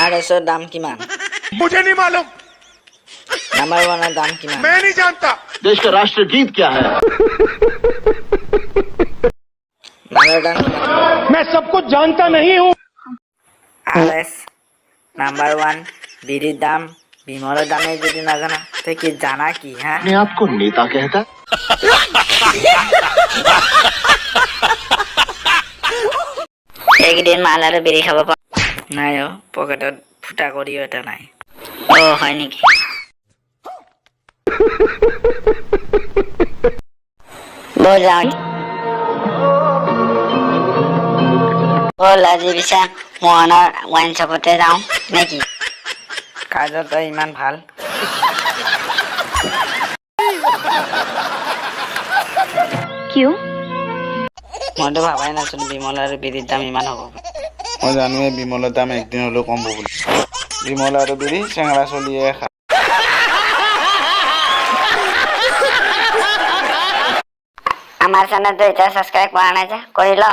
আনাৰসৰ দাম কিমান मुझे नहीं मालूम নাম্বাৰ 1 এর দাম কিমান मैं नहीं जानता देश का राष्ट्रगीत क्या है মালের দাম কিমান मैं सब कुछ जानता नहीं हूँ আরএস নাম্বার 1 বিড়ির দাম বিমলের দামে যদি না জানা তো কি জানা কি হ্যাঁ अपने आप को नेता कहता একদিন মাল আৰু বিড়ি খাব নাই ও পকেটত ফুটা করিও এটা নাই অ হয় নেকি বল যাও বল আজি পিছে মোহনৰ ৱাইন শ্বপতে যাওঁ নেকি কাজত তো ইমান ভাল কিয় মইতো ভাবাই নাছিলো বিমল আৰু বিড়িৰ দাম ইমান হ'ব মই জানোৱে বিমলৰ দাম একদিন হ'লেও কম হ'ব বুলি বিমল আৰু বিড়ি চেঙৰা চলিয়ে আমাৰ চেনেলটো এতিয়া ছাবস্ক্ৰাইব কৰা নাই যে কৰি ল